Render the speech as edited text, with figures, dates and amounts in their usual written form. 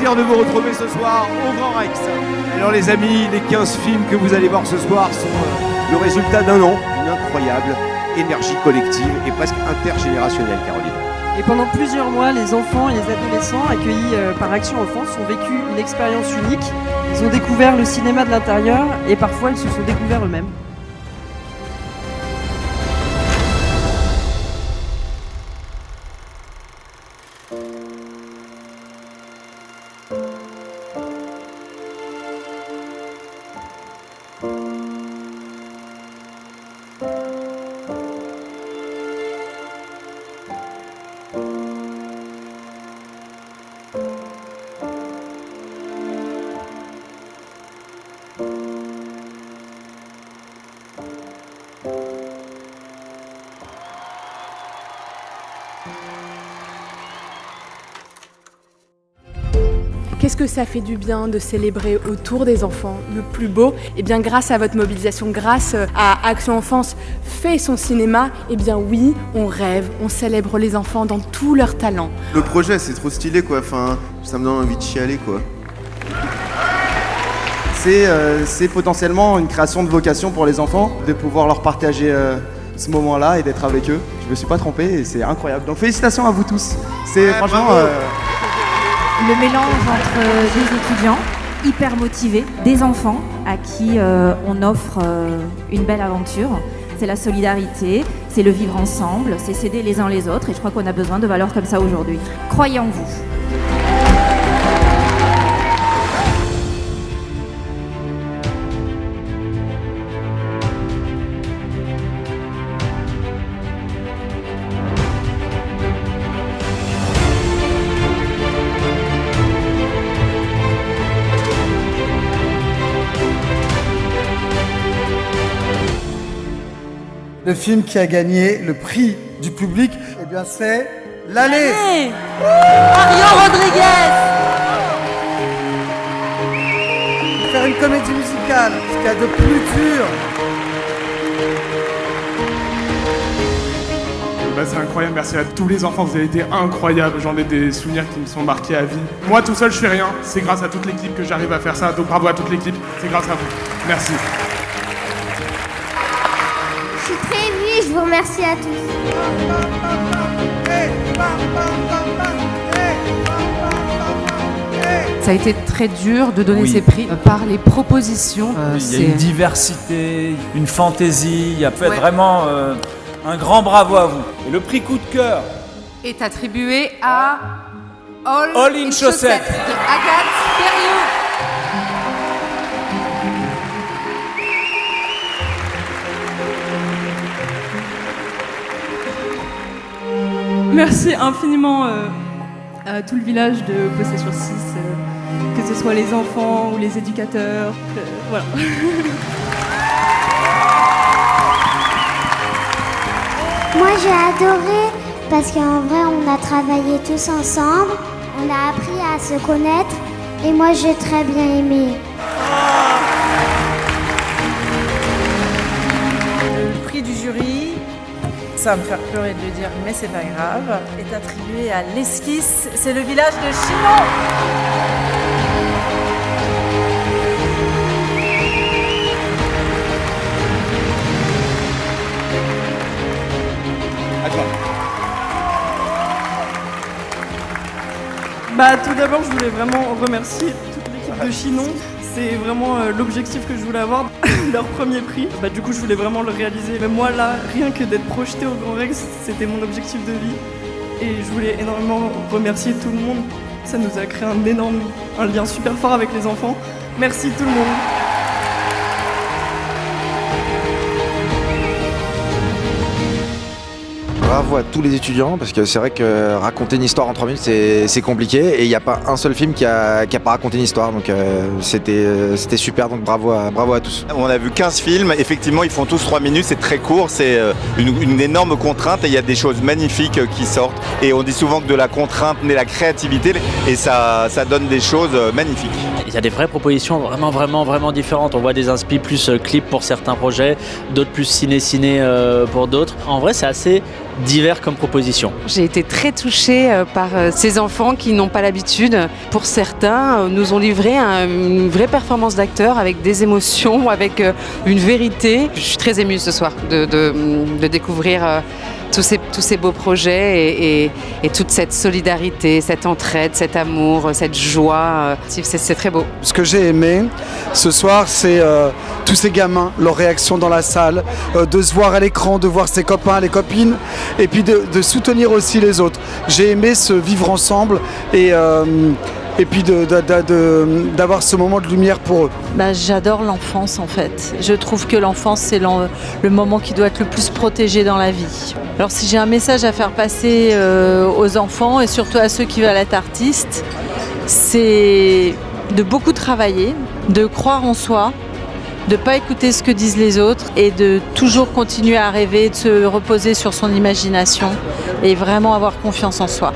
plaisir de vous retrouver ce soir au Grand Rex. Alors les amis, les 15 films que vous allez voir ce soir sont le résultat d'un an, d'une incroyable énergie collective et presque intergénérationnelle, Caroline. Et pendant plusieurs mois, les enfants et les adolescents accueillis par Action Enfance ont vécu une expérience unique. Ils ont découvert le cinéma de l'intérieur et parfois ils se sont découverts eux-mêmes. Qu'est-ce que ça fait du bien de célébrer autour des enfants le plus beau? Eh bien grâce à votre mobilisation, grâce à Action Enfance fait son cinéma, eh bien oui, on rêve, on célèbre les enfants dans tous leurs talents. Le projet c'est trop stylé quoi, enfin ça me donne envie de chialer quoi. C'est potentiellement une création de vocation pour les enfants, de pouvoir leur partager ce moment-là et d'être avec eux. Je me suis pas trompé et c'est incroyable. Donc félicitations à vous tous. C'est franchement... Le mélange entre des étudiants hyper motivés, des enfants à qui on offre une belle aventure. C'est la solidarité, c'est le vivre ensemble, c'est s'aider les uns les autres et je crois qu'on a besoin de valeurs comme ça aujourd'hui. Croyez en vous. Le film qui a gagné le prix du public, eh bien c'est L'Allée. Mario Rodriguez. Faire une comédie musicale, ce qu'il y a de plus dur. C'est incroyable, merci à tous les enfants, vous avez été incroyables, j'en ai des souvenirs qui me sont marqués à vie. Moi tout seul je fais rien, c'est grâce à toute l'équipe que j'arrive à faire ça, donc bravo à toute l'équipe, c'est grâce à vous. Merci. Je suis très émue et je vous remercie à tous. Ça a été très dur de donner ces prix par les propositions. Il y a une diversité, une fantaisie, il y a vraiment un grand bravo à vous. Et le prix coup de cœur est attribué à All in Chaussettes de Agathe Perriou. Merci infiniment à tout le village de Possession-sur-6, que ce soit les enfants ou les éducateurs, voilà. Moi j'ai adoré parce qu'en vrai on a travaillé tous ensemble, on a appris à se connaître et moi j'ai très bien aimé. Le prix du jury, ça va me faire pleurer de le dire mais c'est pas grave, est attribué à l'Esquisse, c'est le village de Chinon. Tout d'abord, je voulais vraiment remercier toute l'équipe de Chinon. C'est vraiment l'objectif que je voulais avoir, leur premier prix. Du coup, je voulais vraiment le réaliser. Mais moi, là, rien que d'être projeté au Grand Rex, c'était mon objectif de vie. Et je voulais énormément remercier tout le monde. Ça nous a créé un lien super fort avec les enfants. Merci tout le monde. Bravo à tous les étudiants, parce que c'est vrai que raconter une histoire en 3 minutes c'est compliqué et il n'y a pas un seul film qui a pas raconté une histoire, donc c'était super, donc bravo à tous. On a vu 15 films, effectivement ils font tous 3 minutes, c'est très court, c'est une énorme contrainte et il y a des choses magnifiques qui sortent et on dit souvent que de la contrainte naît la créativité et ça donne des choses magnifiques. Il y a des vraies propositions vraiment différentes. On voit des inspi plus clips pour certains projets, d'autres plus ciné pour d'autres. En vrai c'est assez divers comme propositions. J'ai été très touchée par ces enfants qui n'ont pas l'habitude. Pour certains, nous ont livré une vraie performance d'acteur avec des émotions, avec une vérité. Je suis très émue ce soir de découvrir tous ces beaux projets et toute cette solidarité, cette entraide, cet amour, cette joie. C'est très beau. Ce que j'ai aimé ce soir, c'est tous ces gamins, leur réaction dans la salle, de se voir à l'écran, de voir ses copains, les copines, et puis de soutenir aussi les autres. J'ai aimé ce vivre ensemble et puis d'avoir ce moment de lumière pour eux. J'adore l'enfance en fait. Je trouve que l'enfance c'est le moment qui doit être le plus protégé dans la vie. Alors si j'ai un message à faire passer aux enfants et surtout à ceux qui veulent être artistes, c'est de beaucoup travailler, de croire en soi, de ne pas écouter ce que disent les autres et de toujours continuer à rêver, de se reposer sur son imagination et vraiment avoir confiance en soi.